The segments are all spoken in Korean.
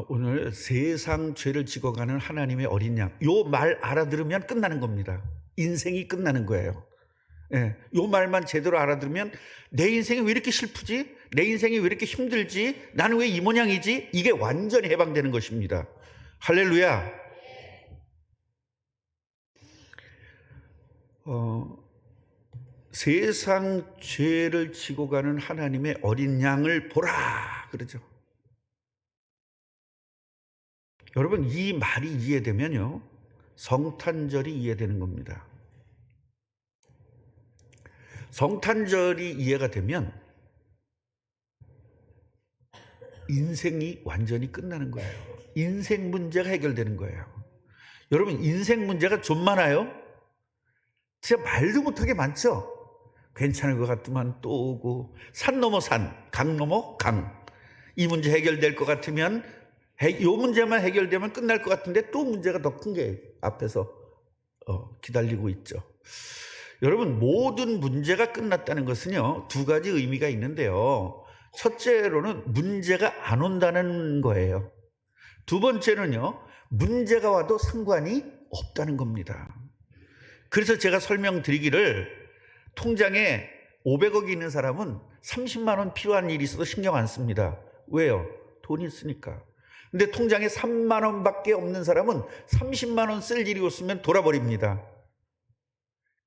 오늘 세상 죄를 지고 가는 하나님의 어린 양, 요 말 알아들으면 끝나는 겁니다. 인생이 끝나는 거예요. 예, 요 말만 제대로 알아들으면 내 인생이 왜 이렇게 슬프지? 내 인생이 왜 이렇게 힘들지? 나는 왜 이 모양이지? 이게 완전히 해방되는 것입니다. 할렐루야. 세상 죄를 지고 가는 하나님의 어린 양을 보라 그러죠. 여러분, 이 말이 이해되면요, 성탄절이 이해되는 겁니다. 성탄절이 이해가 되면 인생이 완전히 끝나는 거예요. 인생 문제가 해결되는 거예요. 여러분, 인생 문제가 좀 많아요? 진짜 말도 못하게 많죠? 괜찮을 것 같으면 또 오고, 산 넘어 산, 강 넘어 강. 이 문제 해결될 것 같으면, 이 문제만 해결되면 끝날 것 같은데 또 문제가 더 큰 게 앞에서 기다리고 있죠. 여러분, 모든 문제가 끝났다는 것은요, 두 가지 의미가 있는데요. 첫째로는 문제가 안 온다는 거예요. 두 번째는요, 문제가 와도 상관이 없다는 겁니다. 그래서 제가 설명드리기를, 통장에 500억이 있는 사람은 30만 원 필요한 일이 있어도 신경 안 씁니다. 왜요? 돈이 있으니까. 근데 통장에 3만 원밖에 없는 사람은 30만 원 쓸 일이 없으면 돌아버립니다.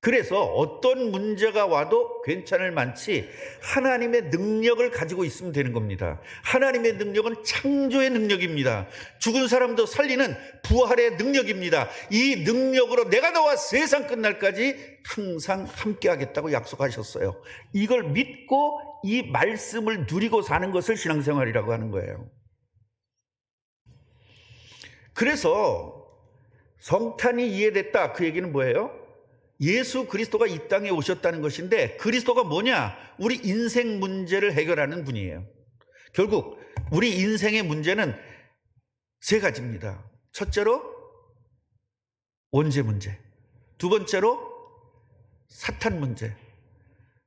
그래서 어떤 문제가 와도 괜찮을 만치 하나님의 능력을 가지고 있으면 되는 겁니다. 하나님의 능력은 창조의 능력입니다. 죽은 사람도 살리는 부활의 능력입니다. 이 능력으로 내가 너와 세상 끝날까지 항상 함께 하겠다고 약속하셨어요. 이걸 믿고 이 말씀을 누리고 사는 것을 신앙생활이라고 하는 거예요. 그래서 성탄이 이해됐다, 그 얘기는 뭐예요? 예수 그리스도가 이 땅에 오셨다는 것인데, 그리스도가 뭐냐? 우리 인생 문제를 해결하는 분이에요. 결국 우리 인생의 문제는 세 가지입니다. 첫째로 원죄 문제, 두 번째로 사탄 문제,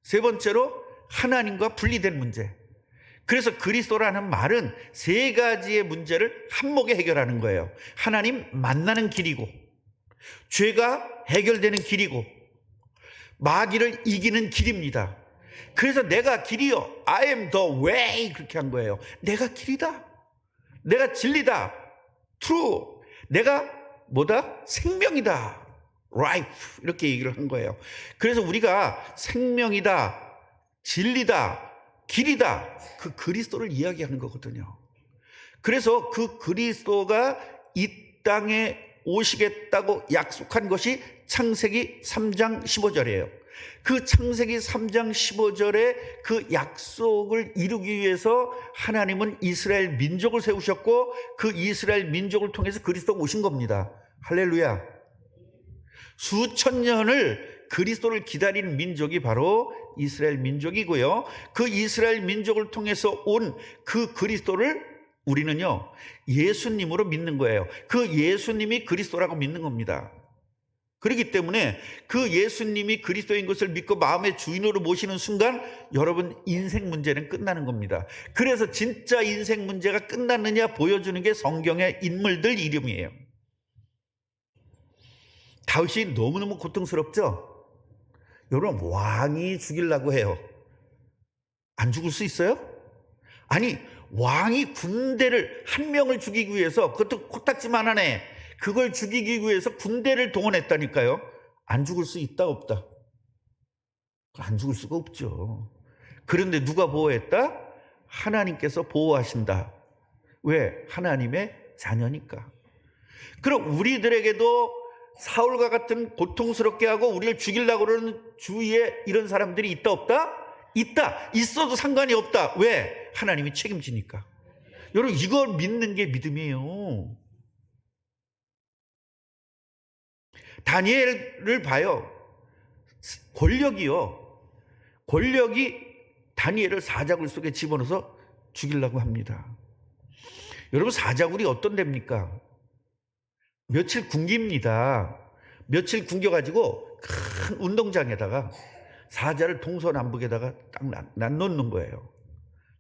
세 번째로 하나님과 분리된 문제. 그래서 그리스도라는 말은 세 가지의 문제를 한목에 해결하는 거예요. 하나님 만나는 길이고, 죄가 해결되는 길이고, 마귀를 이기는 길입니다. 그래서 내가 길이요, I am the way, 그렇게 한 거예요. 내가 길이다, 내가 진리다, true, 내가 뭐다? 생명이다, life, 이렇게 얘기를 한 거예요. 그래서 우리가 생명이다, 진리다, 길이다, 그 그리스도를 이야기하는 거거든요. 그래서 그 그리스도가 이 땅에 오시겠다고 약속한 것이 창세기 3장 15절이에요. 그 창세기 3장 15절의 그 약속을 이루기 위해서 하나님은 이스라엘 민족을 세우셨고, 그 이스라엘 민족을 통해서 그리스도가 오신 겁니다. 할렐루야. 수천 년을 그리스도를 기다리는 민족이 바로 이스라엘 민족이고요. 그 이스라엘 민족을 통해서 온 그 그리스도를 우리는요, 예수님으로 믿는 거예요. 그 예수님이 그리스도라고 믿는 겁니다. 그렇기 때문에 그 예수님이 그리스도인 것을 믿고 마음의 주인으로 모시는 순간 여러분 인생 문제는 끝나는 겁니다. 그래서 진짜 인생 문제가 끝났느냐 보여주는 게 성경의 인물들 이름이에요. 다윗이 너무너무 고통스럽죠? 여러분, 왕이 죽이려고 해요. 안 죽을 수 있어요? 아니, 왕이 군대를 한 명을 죽이기 위해서, 그것도 코딱지만한 애, 그걸 죽이기 위해서 군대를 동원했다니까요. 안 죽을 수 있다 없다? 안 죽을 수가 없죠. 그런데 누가 보호했다? 하나님께서 보호하신다. 왜? 하나님의 자녀니까. 그럼 우리들에게도 사울과 같은 고통스럽게 하고 우리를 죽이려고 그러는 주위에 이런 사람들이 있다 없다? 있다. 있어도 상관이 없다. 왜? 하나님이 책임지니까. 여러분, 이걸 믿는 게 믿음이에요. 다니엘을 봐요. 권력이 다니엘을 사자굴 속에 집어넣어서 죽이려고 합니다. 여러분, 사자굴이 어떤 데입니까? 며칠 굶깁니다. 며칠 굶겨가지고 큰 운동장에다가 사자를 동서남북에다가 딱 놔놓는 거예요.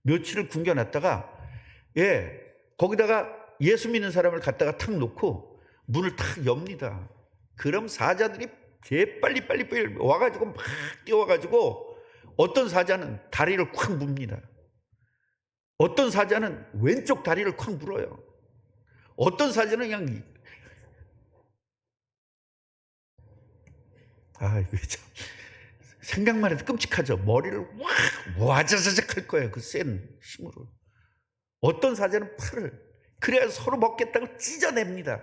며칠을 굶겨놨다가, 거기다가 예수 믿는 사람을 갖다가 탁 놓고 문을 탁 엽니다. 그럼 사자들이 재빨리 와가지고 막 뛰어와가지고 어떤 사자는 다리를 콱 뭅니다. 어떤 사자는 왼쪽 다리를 콱 물어요. 어떤 사자는 그냥 이거 참 생각만 해도 끔찍하죠. 머리를 확 와자자작 할 거예요. 그 센 힘으로. 어떤 사자는 팔을, 그래야 서로 먹겠다고 찢어냅니다.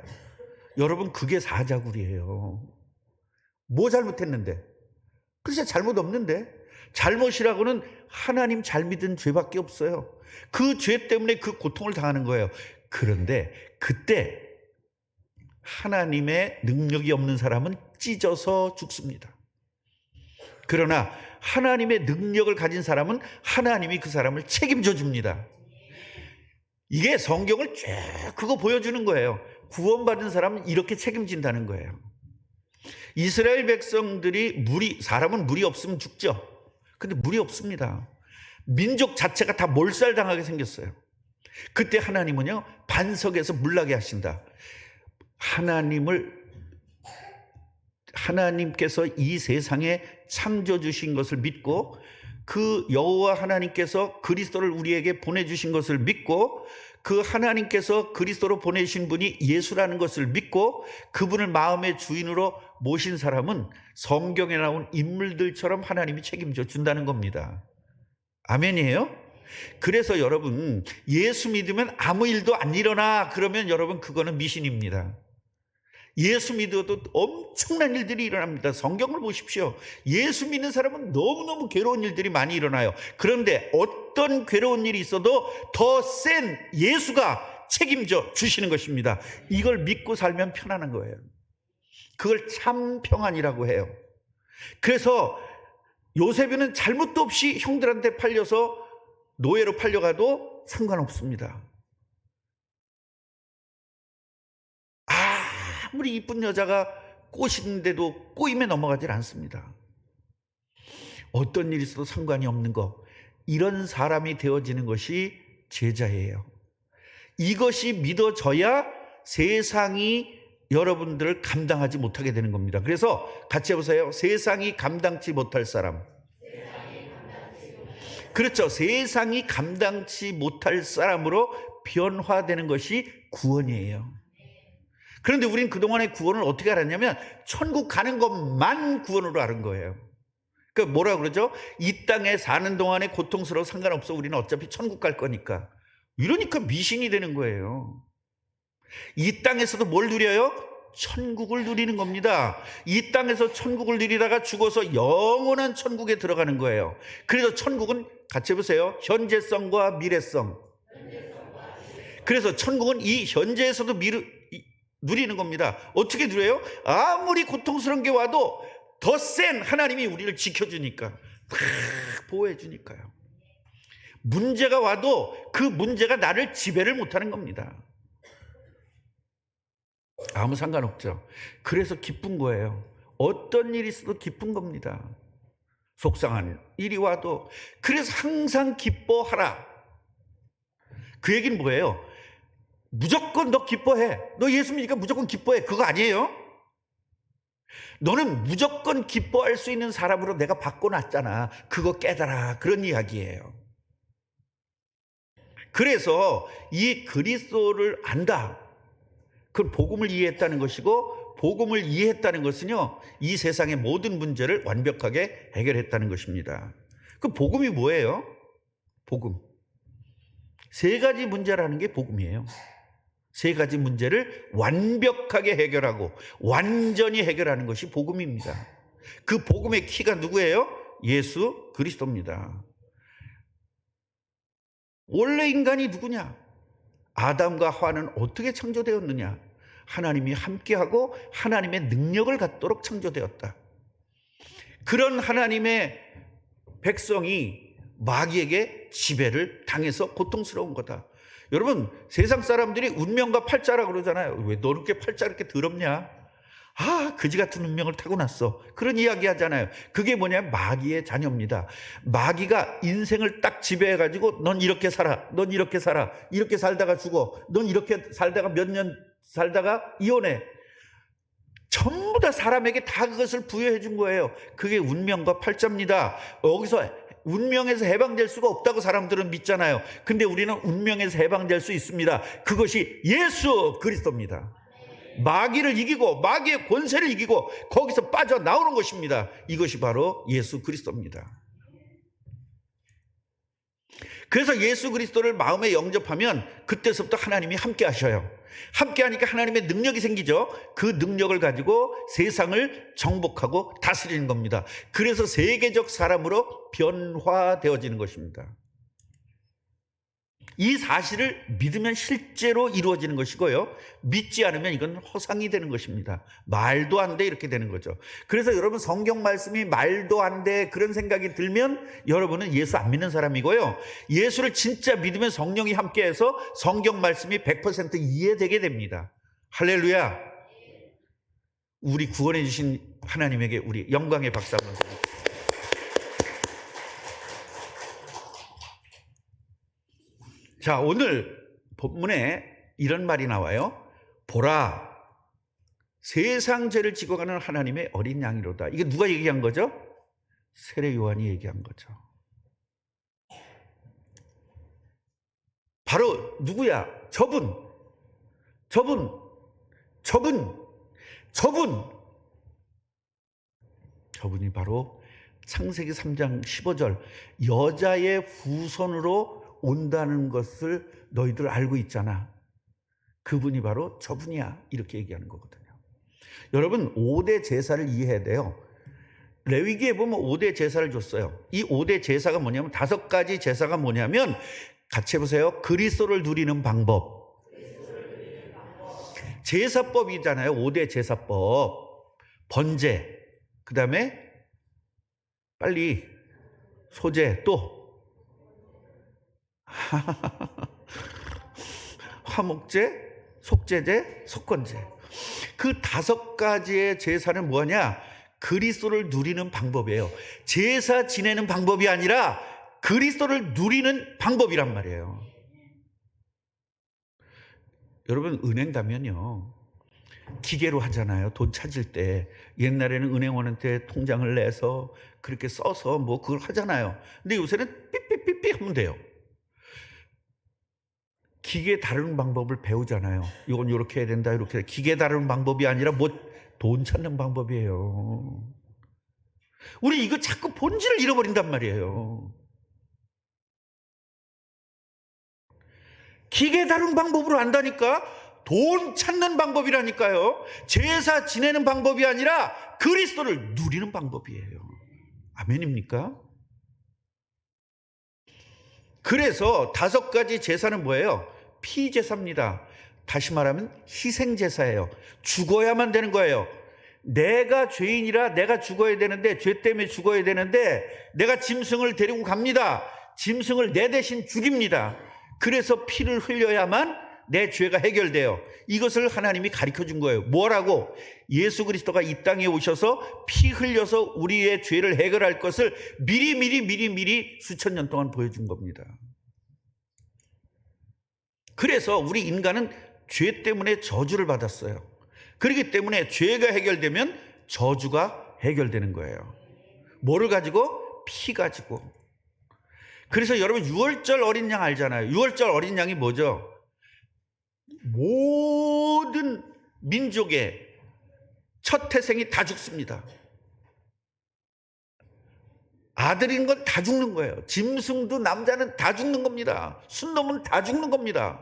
여러분, 그게 사자굴이에요. 뭐 잘못했는데? 글쎄 잘못 없는데. 잘못이라고는 하나님 잘 믿은 죄밖에 없어요. 그 죄 때문에 그 고통을 당하는 거예요. 그런데 그때 하나님의 능력이 없는 사람은 찢어서 죽습니다. 그러나 하나님의 능력을 가진 사람은 하나님이 그 사람을 책임져 줍니다. 이게 성경을 쭉 그거 보여주는 거예요. 구원받은 사람은 이렇게 책임진다는 거예요. 이스라엘 백성들이 사람은 물이 없으면 죽죠. 근데 물이 없습니다. 민족 자체가 다 몰살당하게 생겼어요. 그때 하나님은요, 반석에서 물나게 하신다. 하나님께서 이 세상에 창조 주신 것을 믿고, 그 여호와 하나님께서 그리스도를 우리에게 보내주신 것을 믿고, 그 하나님께서 그리스도로 보내신 분이 예수라는 것을 믿고 그분을 마음의 주인으로 모신 사람은 성경에 나온 인물들처럼 하나님이 책임져 준다는 겁니다. 아멘이에요? 그래서 여러분, 예수 믿으면 아무 일도 안 일어나 그러면 여러분, 그거는 미신입니다. 예수 믿어도 엄청난 일들이 일어납니다. 성경을 보십시오. 예수 믿는 사람은 너무너무 괴로운 일들이 많이 일어나요. 그런데 어떤 괴로운 일이 있어도 더 센 예수가 책임져 주시는 것입니다. 이걸 믿고 살면 편안한 거예요. 그걸 참 평안이라고 해요. 그래서 요셉은 잘못도 없이 형들한테 팔려서 노예로 팔려가도 상관없습니다. 아무리 이쁜 여자가 꼬시는데도 꼬임에 넘어가질 않습니다. 어떤 일이 있어도 상관이 없는 거, 이런 사람이 되어지는 것이 제자예요. 이것이 믿어져야 세상이 여러분들을 감당하지 못하게 되는 겁니다. 그래서 같이 해보세요. 세상이 감당치 못할 사람. 그렇죠. 세상이 감당치 못할 사람으로 변화되는 것이 구원이에요. 그런데 우린 그동안의 구원을 어떻게 알았냐면 천국 가는 것만 구원으로 알은 거예요. 그러니까 뭐라 그러죠? 이 땅에 사는 동안에 고통스러워 상관없어. 우리는 어차피 천국 갈 거니까. 이러니까 미신이 되는 거예요. 이 땅에서도 뭘 누려요? 천국을 누리는 겁니다. 이 땅에서 천국을 누리다가 죽어서 영원한 천국에 들어가는 거예요. 그래서 천국은 같이 해보세요. 현재성과 미래성. 그래서 천국은 이 현재에서도 누리는 겁니다. 어떻게 누려요? 아무리 고통스러운 게 와도 더 센 하나님이 우리를 지켜주니까, 보호해주니까요. 문제가 와도 그 문제가 나를 지배를 못하는 겁니다. 아무 상관없죠. 그래서 기쁜 거예요. 어떤 일이 있어도 기쁜 겁니다. 속상한 일이 와도. 그래서 항상 기뻐하라. 그 얘기는 뭐예요? 무조건 너 기뻐해. 너 예수 믿으니까 무조건 기뻐해. 그거 아니에요? 너는 무조건 기뻐할 수 있는 사람으로 내가 바꿔놨잖아. 그거 깨달아. 그런 이야기예요. 그래서 이 그리스도를 안다. 그 복음을 이해했다는 것이고, 복음을 이해했다는 것은요, 이 세상의 모든 문제를 완벽하게 해결했다는 것입니다. 그 복음이 뭐예요? 복음. 세 가지 문제라는 게 복음이에요. 세 가지 문제를 완벽하게 해결하고 완전히 해결하는 것이 복음입니다. 그 복음의 키가 누구예요? 예수 그리스도입니다. 원래 인간이 누구냐? 아담과 하와는 어떻게 창조되었느냐? 하나님이 함께하고 하나님의 능력을 갖도록 창조되었다. 그런 하나님의 백성이 마귀에게 지배를 당해서 고통스러운 거다. 여러분, 세상 사람들이 운명과 팔자라고 그러잖아요. 왜 너 이렇게 팔자 이렇게 더럽냐? 그지 같은 운명을 타고났어. 그런 이야기 하잖아요. 그게 뭐냐면 마귀의 자녀입니다. 마귀가 인생을 딱 지배해가지고 넌 이렇게 살아, 넌 이렇게 살아, 이렇게 살다가 죽어, 넌 이렇게 살다가 몇 년 살다가 이혼해. 전부 다 사람에게 다 그것을 부여해 준 거예요. 그게 운명과 팔자입니다. 여기서 운명에서 해방될 수가 없다고 사람들은 믿잖아요. 근데 우리는 운명에서 해방될 수 있습니다. 그것이 예수 그리스도입니다. 마귀를 이기고 마귀의 권세를 이기고 거기서 빠져나오는 것입니다. 이것이 바로 예수 그리스도입니다. 그래서 예수 그리스도를 마음에 영접하면 그때서부터 하나님이 함께 하셔요. 함께 하니까 하나님의 능력이 생기죠. 그 능력을 가지고 세상을 정복하고 다스리는 겁니다. 그래서 세계적 사람으로 변화되어지는 것입니다. 이 사실을 믿으면 실제로 이루어지는 것이고요. 믿지 않으면 이건 허상이 되는 것입니다. 말도 안 돼 이렇게 되는 거죠. 그래서 여러분 성경 말씀이 말도 안 돼 그런 생각이 들면 여러분은 예수 안 믿는 사람이고요. 예수를 진짜 믿으면 성령이 함께해서 성경 말씀이 100% 이해되게 됩니다. 할렐루야. 우리 구원해 주신 하나님에게 우리 영광의 박수 한번 드립니다. 자, 오늘 본문에 이런 말이 나와요. 보라, 세상 죄를 지고 가는 하나님의 어린 양이로다. 이게 누가 얘기한 거죠? 세례 요한이 얘기한 거죠. 바로 누구야? 저분이 바로 창세기 3장 15절 여자의 후손으로 온다는 것을 너희들 알고 있잖아. 그분이 바로 저분이야. 이렇게 얘기하는 거거든요. 여러분 5대 제사를 이해해야 돼요. 레위기에 보면 5대 제사를 줬어요. 이 5대 제사가 뭐냐면 5가지 제사가 뭐냐면 같이 해보세요. 그리스도를 누리는 방법. 제사법이잖아요. 5대 제사법. 번제. 그 다음에 빨리 소제 또 화목제, 속제제, 속건제. 그 5가지의 제사는 뭐냐? 그리스도를 누리는 방법이에요. 제사 지내는 방법이 아니라 그리스도를 누리는 방법이란 말이에요. 여러분 은행 가면요 기계로 하잖아요. 돈 찾을 때 옛날에는 은행원한테 통장을 내서 그렇게 써서 뭐 그걸 하잖아요. 근데 요새는 삐삐삐삐 하면 돼요. 기계 다루는 방법을 배우잖아요. 이건 이렇게 해야 된다. 이렇게 기계 다루는 방법이 아니라 뭐 돈 찾는 방법이에요. 우리 이거 자꾸 본질을 잃어버린단 말이에요. 기계 다루는 방법으로 안다니까 돈 찾는 방법이라니까요. 제사 지내는 방법이 아니라 그리스도를 누리는 방법이에요. 아멘입니까? 그래서 5가지 제사는 뭐예요? 피제사입니다. 다시 말하면 희생제사예요. 죽어야만 되는 거예요. 내가 죄인이라 내가 죽어야 되는데 죄 때문에 죽어야 되는데 내가 짐승을 데리고 갑니다. 짐승을 내 대신 죽입니다. 그래서 피를 흘려야만 내 죄가 해결돼요. 이것을 하나님이 가르쳐준 거예요. 뭐라고? 예수 그리스도가 이 땅에 오셔서 피 흘려서 우리의 죄를 해결할 것을 미리 수천 년 동안 보여준 겁니다. 그래서 우리 인간은 죄 때문에 저주를 받았어요. 그렇기 때문에 죄가 해결되면 저주가 해결되는 거예요. 뭐를 가지고? 피 가지고. 그래서 여러분 6월절 어린 양 알잖아요. 6월절 어린 양이 뭐죠? 모든 민족의 첫 태생이 다 죽습니다. 아들인 건 다 죽는 거예요. 짐승도 남자는 다 죽는 겁니다. 순놈은 다 죽는 겁니다.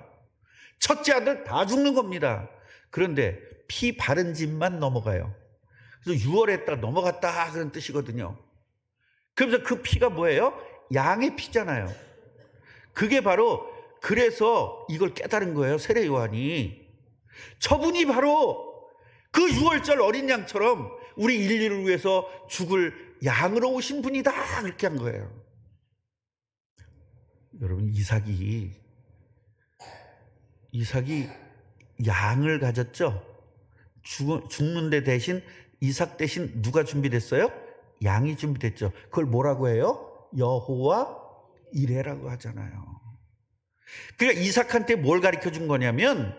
첫째 아들 다 죽는 겁니다. 그런데 피 바른 집만 넘어가요. 그래서 6월에 딱 넘어갔다 그런 뜻이거든요. 그래서 그 피가 뭐예요? 양의 피잖아요. 그게 바로 그래서 이걸 깨달은 거예요. 세례 요한이. 저분이 바로 그 6월절 어린 양처럼 우리 인류를 위해서 죽을 양으로 오신 분이다. 그렇게 한 거예요. 여러분 이삭이 양을 가졌죠. 죽는데 대신 이삭 대신 누가 준비됐어요? 양이 준비됐죠. 그걸 뭐라고 해요? 여호와 이레라고 하잖아요. 그러니까 이삭한테 뭘 가르쳐 준 거냐면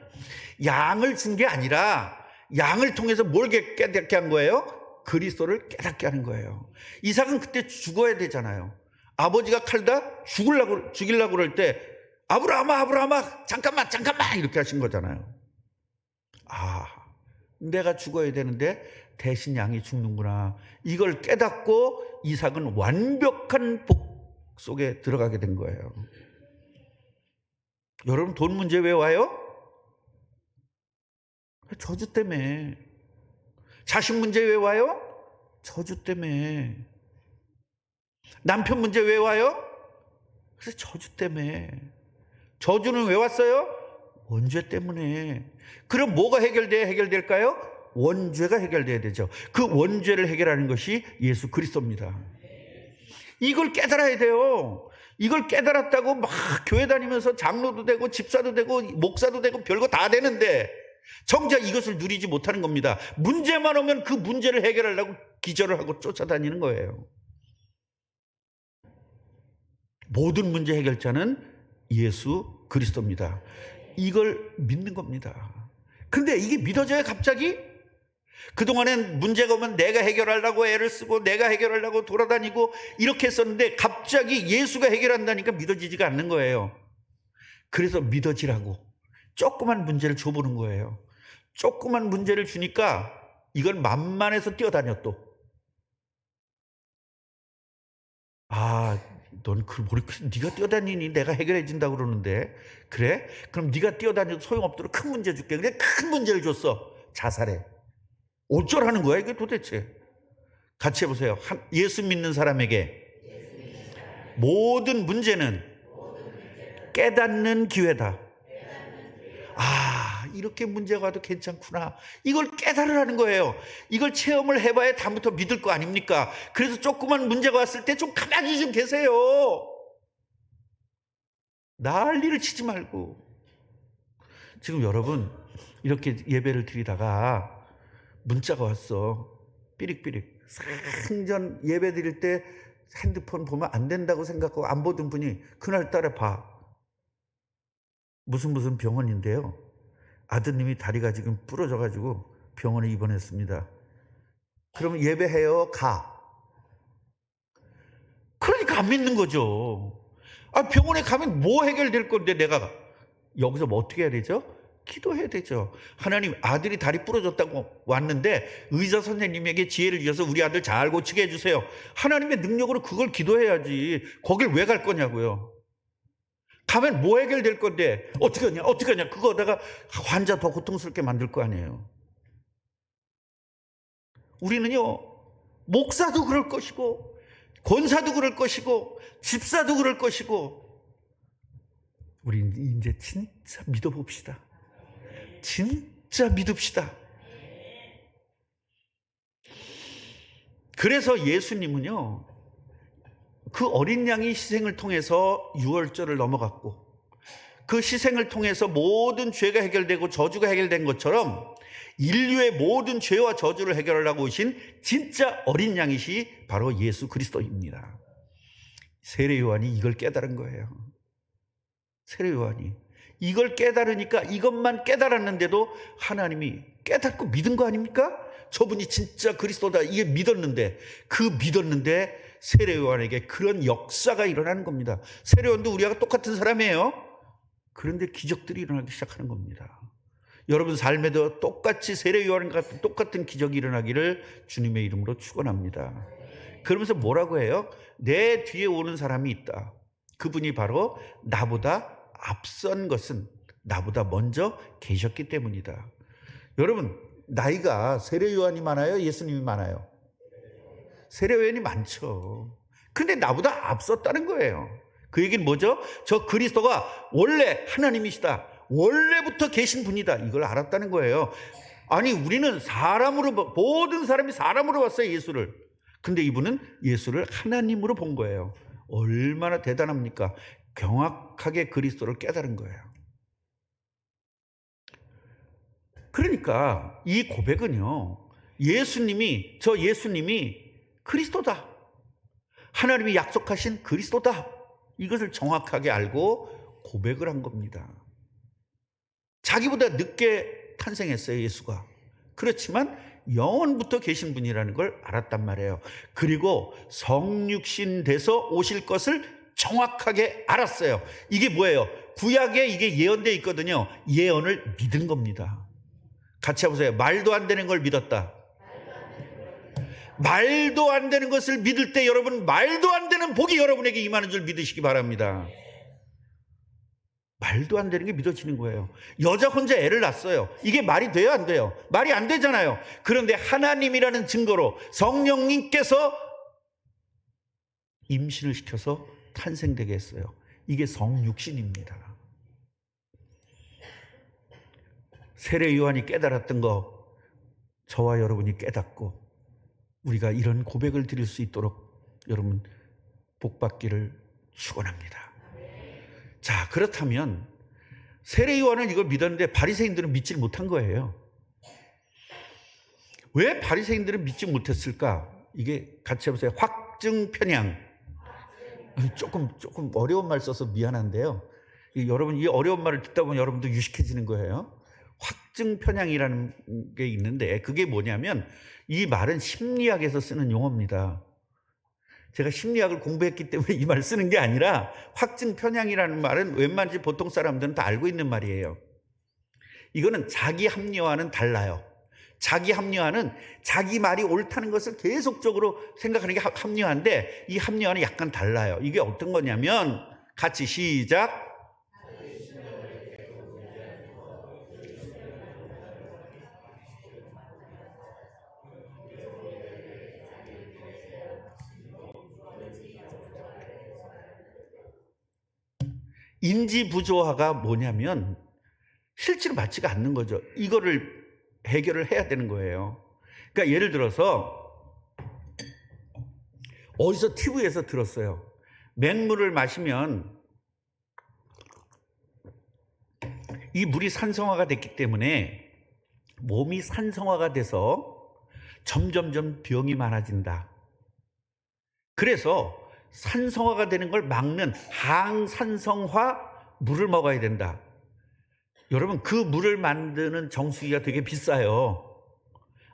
양을 준 게 아니라 양을 통해서 뭘 깨닫게 한 거예요? 그리스도를 깨닫게 하는 거예요. 이삭은 그때 죽어야 되잖아요. 아버지가 칼다 죽이려고 그럴 때 아브라함아 잠깐만 이렇게 하신 거잖아요. 아, 내가 죽어야 되는데 대신 양이 죽는구나. 이걸 깨닫고 이삭은 완벽한 복 속에 들어가게 된 거예요. 여러분, 돈 문제 왜 와요? 저주 때문에. 자식 문제 왜 와요? 저주 때문에. 남편 문제 왜 와요? 그래서 저주 때문에. 저주는 왜 왔어요? 원죄 때문에. 그럼 뭐가 해결될까요? 원죄가 해결돼야 되죠. 그 원죄를 해결하는 것이 예수 그리스도입니다. 이걸 깨달아야 돼요. 이걸 깨달았다고 막 교회 다니면서 장로도 되고 집사도 되고 목사도 되고 별거 다 되는데 정작 이것을 누리지 못하는 겁니다. 문제만 오면 그 문제를 해결하려고 기절을 하고 쫓아다니는 거예요. 모든 문제 해결자는 예수 그리스도입니다. 이걸 믿는 겁니다. 근데 이게 믿어져요, 갑자기? 그동안엔 문제가 오면 내가 해결하려고 애를 쓰고 내가 해결하려고 돌아다니고 이렇게 했었는데 갑자기 예수가 해결한다니까 믿어지지가 않는 거예요. 그래서 믿어지라고 조그만 문제를 줘보는 거예요. 조그만 문제를 주니까 이건 만만해서 뛰어다녀 또. 넌 네가 뛰어다니니 내가 해결해 준다고 그러는데. 그래? 그럼 네가 뛰어다녀도 소용없도록 큰 문제 줄게. 근데 큰 문제를 줬어. 자살해. 어쩌라는 거야 이게 도대체. 같이 해보세요. 예수 믿는 사람에게 모든 문제는 깨닫는 기회다. 이렇게 문제가 와도 괜찮구나. 이걸 깨달으라는 거예요. 이걸 체험을 해봐야 다음부터 믿을 거 아닙니까? 그래서 조그만 문제가 왔을 때 좀 가만히 좀 계세요. 난리를 치지 말고. 지금 여러분 이렇게 예배를 드리다가 문자가 왔어. 삐릭삐릭. 생전 예배 드릴 때 핸드폰 보면 안 된다고 생각하고 안 보던 분이 그날따라 봐. 무슨 병원인데요. 아드님이 다리가 지금 부러져가지고 병원에 입원했습니다. 그러면 예배해요. 가. 그러니까 안 믿는 거죠. 병원에 가면 뭐 해결될 건데 내가 여기서 뭐 어떻게 해야 되죠? 기도해야 되죠. 하나님, 아들이 다리 부러졌다고 왔는데 의사 선생님에게 지혜를 주셔서 우리 아들 잘 고치게 해주세요. 하나님의 능력으로 그걸 기도해야지. 거길 왜 갈 거냐고요. 가면 뭐 해결될 건데 어떻게 하냐 그거다가 환자 더 고통스럽게 만들 거 아니에요. 우리는요, 목사도 그럴 것이고 권사도 그럴 것이고 집사도 그럴 것이고 우리 이제 진짜 믿어봅시다. 진짜 믿읍시다. 그래서 예수님은요, 그 어린 양의 희생을 통해서 유월절을 넘어갔고 그 희생을 통해서 모든 죄가 해결되고 저주가 해결된 것처럼 인류의 모든 죄와 저주를 해결하려고 오신 진짜 어린 양이시 바로 예수 그리스도입니다. 세례 요한이 이걸 깨달은 거예요. 세례 요한이 이걸 깨달으니까 이것만 깨달았는데도 하나님이 깨닫고 믿은 거 아닙니까? 저분이 진짜 그리스도다 이게 믿었는데 세례 요한에게 그런 역사가 일어나는 겁니다. 세례 요한도 우리와 똑같은 사람이에요. 그런데 기적들이 일어나기 시작하는 겁니다. 여러분 삶에도 똑같이 세례 요한과 같은 똑같은 기적이 일어나기를 주님의 이름으로 축원합니다. 그러면서 뭐라고 해요? 내 뒤에 오는 사람이 있다. 그분이 바로 나보다 앞선 것은 나보다 먼저 계셨기 때문이다. 여러분 나이가 세례 요한이 많아요? 예수님이 많아요? 세례 요한이 많죠. 근데 나보다 앞섰다는 거예요. 그 얘기는 뭐죠? 저 그리스도가 원래 하나님이시다. 원래부터 계신 분이다. 이걸 알았다는 거예요. 아니 우리는 모든 사람이 사람으로 봤어요. 예수를. 근데 이분은 예수를 하나님으로 본 거예요. 얼마나 대단합니까? 명확하게 그리스도를 깨달은 거예요. 그러니까 이 고백은요, 저 예수님이 그리스도다, 하나님이 약속하신 그리스도다, 이것을 정확하게 알고 고백을 한 겁니다. 자기보다 늦게 탄생했어요, 예수가. 그렇지만 영원부터 계신 분이라는 걸 알았단 말이에요. 그리고 성육신 돼서 오실 것을 정확하게 알았어요. 이게 뭐예요? 구약에 이게 예언되어 있거든요. 예언을 믿은 겁니다. 같이 해보세요. 말도 안 되는 걸 믿었다. 말도 안 되는 것을 믿을 때 여러분, 말도 안 되는 복이 여러분에게 임하는 줄 믿으시기 바랍니다. 말도 안 되는 게 믿어지는 거예요. 여자 혼자 애를 낳았어요. 이게 말이 돼요, 안 돼요? 말이 안 되잖아요. 그런데 하나님이라는 증거로 성령님께서 임신을 시켜서 탄생되게 했어요. 이게 성육신입니다. 세례 요한이 깨달았던 거 저와 여러분이 깨닫고 우리가 이런 고백을 드릴 수 있도록 여러분 복받기를 축원합니다. 자, 그렇다면 세례 요한은 이걸 믿었는데 바리새인들은 믿지 못한 거예요. 왜 바리새인들은 믿지 못했을까? 이게 같이 해보세요. 확증 편향. 조금 어려운 말 써서 미안한데요. 여러분 이 어려운 말을 듣다 보면 여러분도 유식해지는 거예요. 확증 편향이라는 게 있는데 그게 뭐냐면 이 말은 심리학에서 쓰는 용어입니다. 제가 심리학을 공부했기 때문에 이 말을 쓰는 게 아니라 확증 편향이라는 말은 웬만하지 보통 사람들은 다 알고 있는 말이에요. 이거는 자기 합리화는 달라요. 자기 합리화는 자기 말이 옳다는 것을 계속적으로 생각하는 게 합리화인데 이 합리화는 약간 달라요. 이게 어떤 거냐면 같이 시작. 인지부조화가 뭐냐면 실제로 맞지가 않는 거죠. 이거를 해결을 해야 되는 거예요. 그러니까 예를 들어서 어디서 TV에서 들었어요. 맹물을 마시면 이 물이 산성화가 됐기 때문에 몸이 산성화가 돼서 점점점 병이 많아진다. 그래서 산성화가 되는 걸 막는 항산성화 물을 먹어야 된다. 여러분 그 물을 만드는 정수기가 되게 비싸요.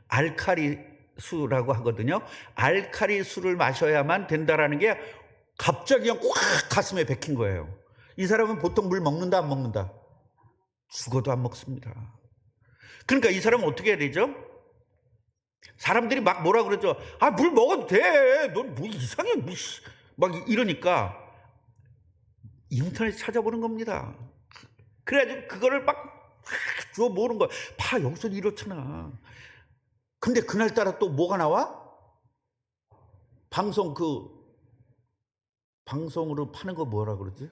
알칼리수라고 하거든요. 알칼리수를 마셔야만 된다라는 게 갑자기 그냥 확 가슴에 박힌 거예요. 이 사람은 보통 물 먹는다 안 먹는다? 죽어도 안 먹습니다. 그러니까 이 사람은 어떻게 해야 되죠? 사람들이 막 뭐라 그러죠. 아, 물 먹어도 돼. 넌 뭐 이상해. 막 이러니까 인터넷 찾아보는 겁니다. 그래가지고 그거를 막 주워 모으는 거야. 봐, 여기서 이렇잖아. 근데 그날따라 또 뭐가 나와? 방송으로 파는 거 뭐라 그러지?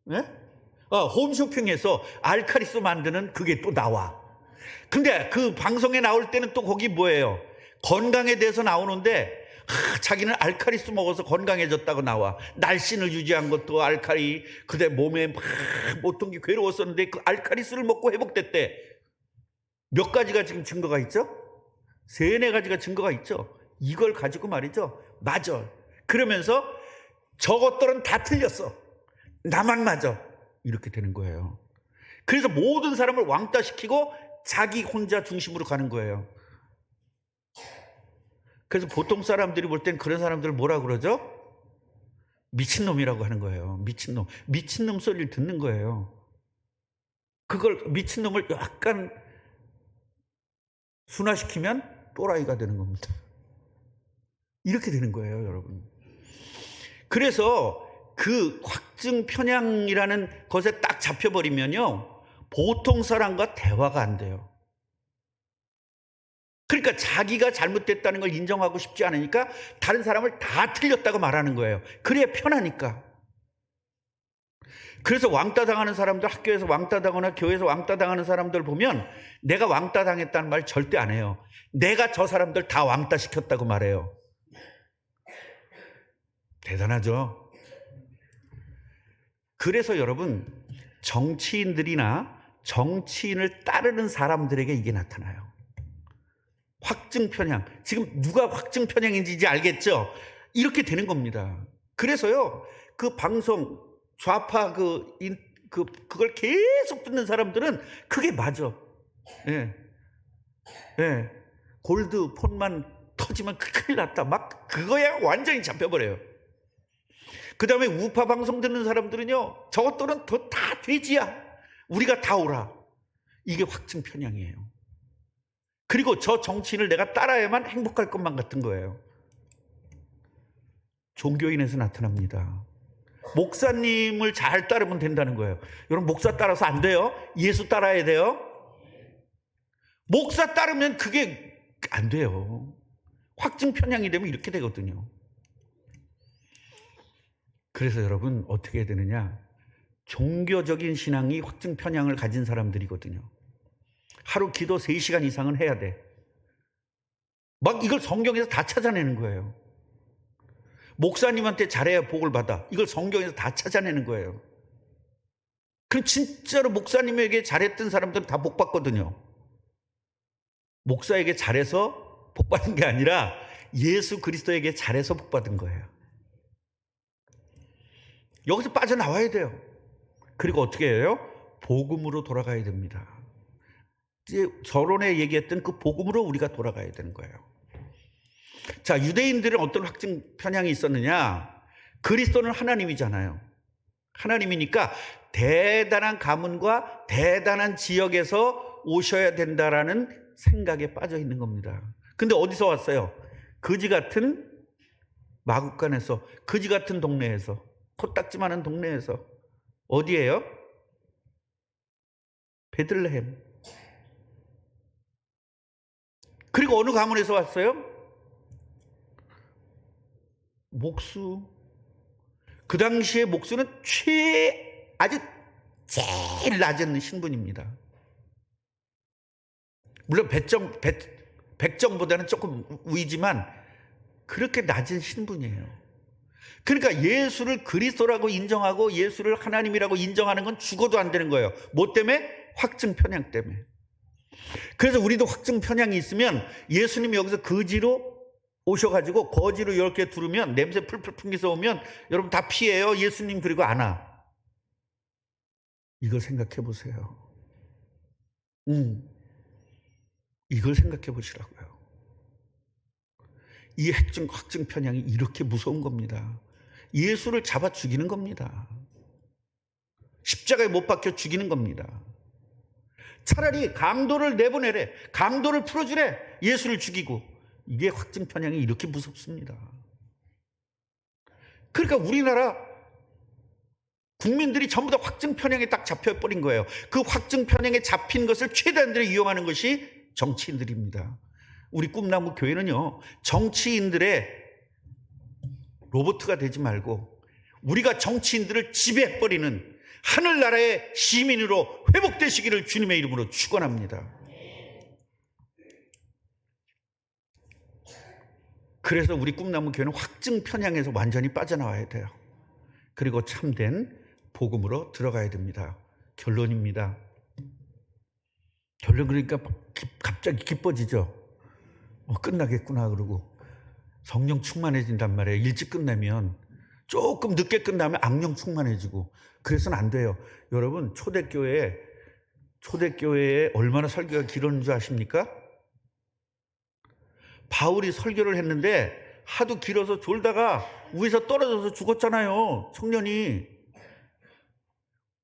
네? 홈쇼핑에서 알칼리수 만드는 그게 또 나와. 근데 그 방송에 나올 때는 또 거기 뭐예요? 건강에 대해서 나오는데 자기는 알칼리수 먹어서 건강해졌다고 나와. 날씬을 유지한 것도 알칼리. 그대 몸에 막 모통이 괴로웠었는데 그 알칼리수를 먹고 회복됐대. 몇 가지가 지금 증거가 있죠? 3-4가지가 증거가 있죠. 이걸 가지고 말이죠. 맞아. 그러면서 저것들은 다 틀렸어. 나만 맞아. 이렇게 되는 거예요. 그래서 모든 사람을 왕따시키고 자기 혼자 중심으로 가는 거예요. 그래서 보통 사람들이 볼 땐 그런 사람들을 뭐라 그러죠? 미친놈이라고 하는 거예요. 미친놈. 미친놈 소리를 듣는 거예요. 그걸 미친놈을 약간 순화시키면 또라이가 되는 겁니다. 이렇게 되는 거예요, 여러분. 그래서 그 확증 편향이라는 것에 딱 잡혀버리면요, 보통 사람과 대화가 안 돼요. 그러니까 자기가 잘못됐다는 걸 인정하고 싶지 않으니까 다른 사람을 다 틀렸다고 말하는 거예요. 그래야 편하니까. 그래서 왕따 당하는 사람들, 학교에서 왕따 당하거나 교회에서 왕따 당하는 사람들 보면 내가 왕따 당했다는 말 절대 안 해요. 내가 저 사람들 다 왕따 시켰다고 말해요. 대단하죠? 그래서 여러분, 정치인들이나 정치인을 따르는 사람들에게 이게 나타나요. 확증 편향. 지금 누가 확증 편향인지 이제 알겠죠? 이렇게 되는 겁니다. 그래서요, 그 방송, 좌파 그걸 계속 듣는 사람들은 그게 맞아. 예. 예. 골드 폰만 터지면 큰일 났다. 막 그거야 완전히 잡혀버려요. 그 다음에 우파 방송 듣는 사람들은요, 저것들은 다 돼지야. 우리가 다 오라. 이게 확증 편향이에요. 그리고 저 정치인을 내가 따라야만 행복할 것만 같은 거예요. 종교인에서 나타납니다. 목사님을 잘 따르면 된다는 거예요. 여러분, 목사 따라서 안 돼요. 예수 따라야 돼요. 목사 따르면 그게 안 돼요. 확증 편향이 되면 이렇게 되거든요. 그래서 여러분, 어떻게 해야 되느냐? 종교적인 신앙이 확증 편향을 가진 사람들이거든요. 하루 기도 3시간 이상은 해야 돼. 막 이걸 성경에서 다 찾아내는 거예요. 목사님한테 잘해야 복을 받아. 이걸 성경에서 다 찾아내는 거예요. 그럼 진짜로 목사님에게 잘했던 사람들은 다 복 받거든요. 목사에게 잘해서 복 받은 게 아니라 예수 그리스도에게 잘해서 복 받은 거예요. 여기서 빠져나와야 돼요. 그리고 어떻게 해요? 복음으로 돌아가야 됩니다. 이제 서론에 얘기했던 그 복음으로 우리가 돌아가야 되는 거예요. 자, 유대인들은 어떤 확증 편향이 있었느냐? 그리스도는 하나님이잖아요. 하나님이니까 대단한 가문과 대단한 지역에서 오셔야 된다라는 생각에 빠져 있는 겁니다. 근데 어디서 왔어요? 거지 같은 마국간에서, 거지 같은 동네에서, 코딱지 많은 동네에서. 어디예요? 베들레헴. 그리고 어느 가문에서 왔어요? 목수. 그 당시에 목수는 아주 제일 낮은 신분입니다. 물론 백정보다는 조금 위지만 그렇게 낮은 신분이에요. 그러니까 예수를 그리스도라고 인정하고 예수를 하나님이라고 인정하는 건 죽어도 안 되는 거예요. 뭐 때문에? 확증 편향 때문에. 그래서 우리도 확증 편향이 있으면 예수님이 여기서 거지로 오셔가지고 거지로 이렇게 두르면 냄새 풀풀 풍기서 오면 여러분 다 피해요. 예수님 그리고 안 와. 이걸 생각해 보세요. 이걸 생각해 보시라고요. 이 확증 편향이 이렇게 무서운 겁니다. 예수를 잡아 죽이는 겁니다. 십자가에 못 박혀 죽이는 겁니다. 차라리 강도를 내보내래. 강도를 풀어주래. 예수를 죽이고. 이게 확증 편향이 이렇게 무섭습니다. 그러니까 우리나라 국민들이 전부 다 확증 편향에 딱 잡혀버린 거예요. 그 확증 편향에 잡힌 것을 최대한대로 이용하는 것이 정치인들입니다. 우리 꿈나무 교회는요, 정치인들의 로봇가 되지 말고 우리가 정치인들을 지배해버리는 하늘나라의 시민으로 회복되시기를 주님의 이름으로 축원합니다. 그래서 우리 꿈나무 교회는 확증 편향에서 완전히 빠져나와야 돼요. 그리고 참된 복음으로 들어가야 됩니다. 결론입니다. 결론 그러니까 갑자기 기뻐지죠. 끝나겠구나 그러고 성령 충만해진단 말이에요. 일찍 끝내면. 조금 늦게 끝나면 악령 충만해지고. 그래서는 안 돼요. 여러분, 초대교회에 얼마나 설교가 길었는 줄 아십니까? 바울이 설교를 했는데 하도 길어서 졸다가 위에서 떨어져서 죽었잖아요. 청년이.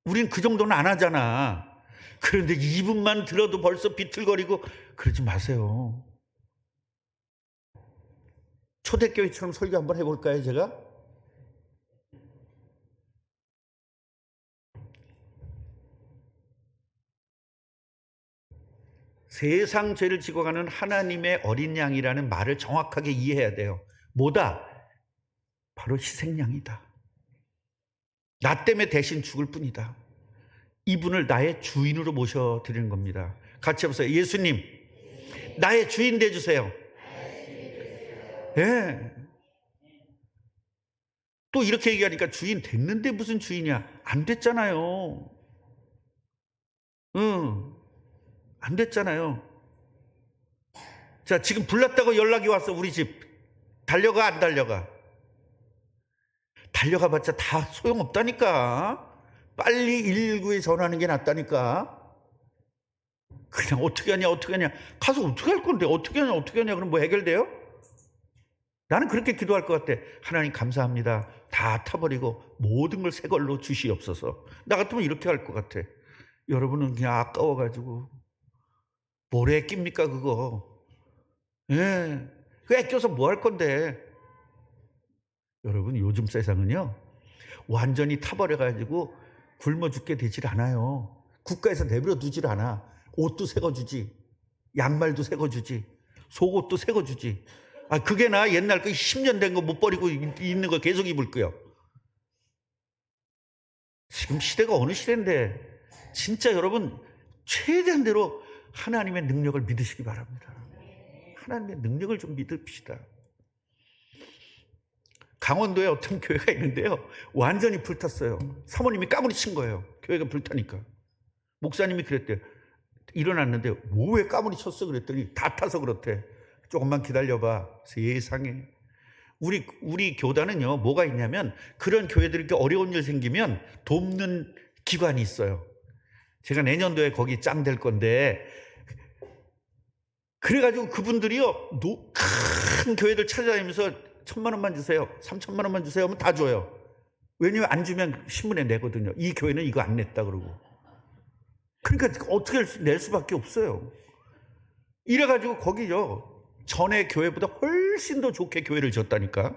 우린 그 정도는 안 하잖아. 그런데 2분만 들어도 벌써 비틀거리고. 그러지 마세요. 초대교회처럼 설교 한번 해볼까요, 제가? 세상 죄를 지고 가는 하나님의 어린 양이라는 말을 정확하게 이해해야 돼요. 뭐다? 바로 희생양이다. 나 때문에 대신 죽을 뿐이다. 이분을 나의 주인으로 모셔드리는 겁니다. 같이 해보세요. 예수님, 나의 주인 되주세요. 예. 또 이렇게 얘기하니까 주인 됐는데 무슨 주인이야? 안 됐잖아요. 응, 안 됐잖아요. 자, 지금 불났다고 연락이 왔어. 우리 집 달려가 안 달려가? 달려가 봤자 다 소용없다니까. 빨리 119에 전화하는 게 낫다니까. 그냥 어떻게 하냐 가서 어떻게 할 건데 어떻게 하냐 그럼 뭐 해결돼요? 나는 그렇게 기도할 것 같아. 하나님 감사합니다. 다 타버리고 모든 걸 새 걸로 주시옵소서. 나 같으면 이렇게 할 것 같아. 여러분은 그냥 아까워가지고 뭐래 낍니까 그거. 예, 그 아껴서 뭐 할 건데. 여러분 요즘 세상은요 완전히 타버려가지고 굶어 죽게 되질 않아요. 국가에서 내버려 두질 않아. 옷도 새거 주지, 양말도 새거 주지, 속옷도 새거 주지. 아, 그게 나 옛날 그 10년 된 거 못 버리고 있는 거 계속 입을 거요. 지금 시대가 어느 시대인데 진짜 여러분 최대한대로 하나님의 능력을 믿으시기 바랍니다. 하나님의 능력을 좀 믿읍시다. 강원도에 어떤 교회가 있는데요 완전히 불탔어요. 사모님이 까무리 친 거예요. 교회가 불타니까. 목사님이 그랬대요. 일어났는데 뭐 왜 까무리 쳤어 그랬더니 다 타서 그렇대. 조금만 기다려봐. 세상에. 우리 교단은요 뭐가 있냐면 그런 교회들이 이렇게 어려운 일 생기면 돕는 기관이 있어요. 제가 내년도에 거기 짱 될 건데 그래가지고 그분들이요 큰 교회들 찾아다니면서 1,000만 원만 주세요, 3,000만 원만 주세요 하면 다 줘요. 왜냐면 안 주면 신문에 내거든요. 이 교회는 이거 안 냈다 그러고. 그러니까 어떻게 낼 수밖에 없어요. 이래가지고 거기요 전에 교회보다 훨씬 더 좋게 교회를 졌다니까.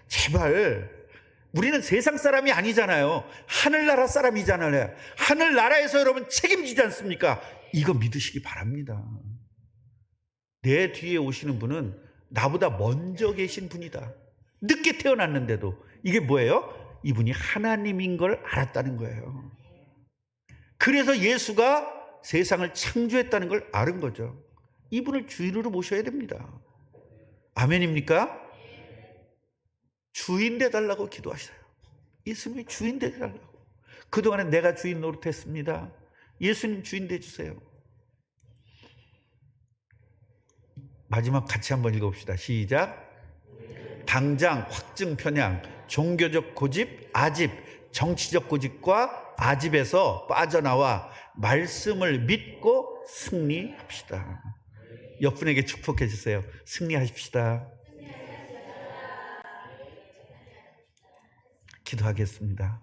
제발 우리는 세상 사람이 아니잖아요. 하늘나라 사람이잖아요. 하늘나라에서 여러분 책임지지 않습니까? 이거 믿으시기 바랍니다. 내 뒤에 오시는 분은 나보다 먼저 계신 분이다. 늦게 태어났는데도. 이게 뭐예요? 이분이 하나님인 걸 알았다는 거예요. 그래서 예수가 세상을 창조했다는 걸 알은 거죠. 이분을 주인으로 모셔야 됩니다. 아멘입니까? 주인 돼달라고 기도하셔요. 예수님이 주인 돼달라고. 그동안에 내가 주인 노릇했습니다. 예수님 주인 돼주세요. 마지막 같이 한번 읽어봅시다. 시작. 당장 확증 편향, 종교적 고집, 아집, 정치적 고집과 아집에서 빠져나와 말씀을 믿고 승리합시다. 옆분에게 축복해 주세요. 승리하십시다. 기도하겠습니다.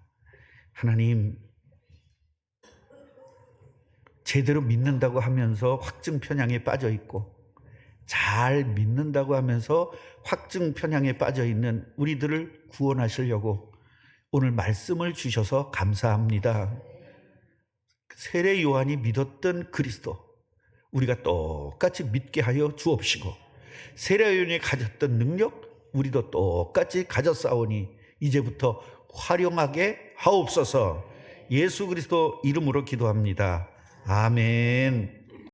하나님, 제대로 믿는다고 하면서 확증 편향에 빠져 있고 잘 믿는다고 하면서 확증 편향에 빠져 있는 우리들을 구원하시려고 오늘 말씀을 주셔서 감사합니다. 세례 요한이 믿었던 그리스도 우리가 똑같이 믿게 하여 주옵시고 세례 요한이 가졌던 능력 우리도 똑같이 가졌사오니 이제부터 활용하게 하옵소서. 예수 그리스도 이름으로 기도합니다. 아멘.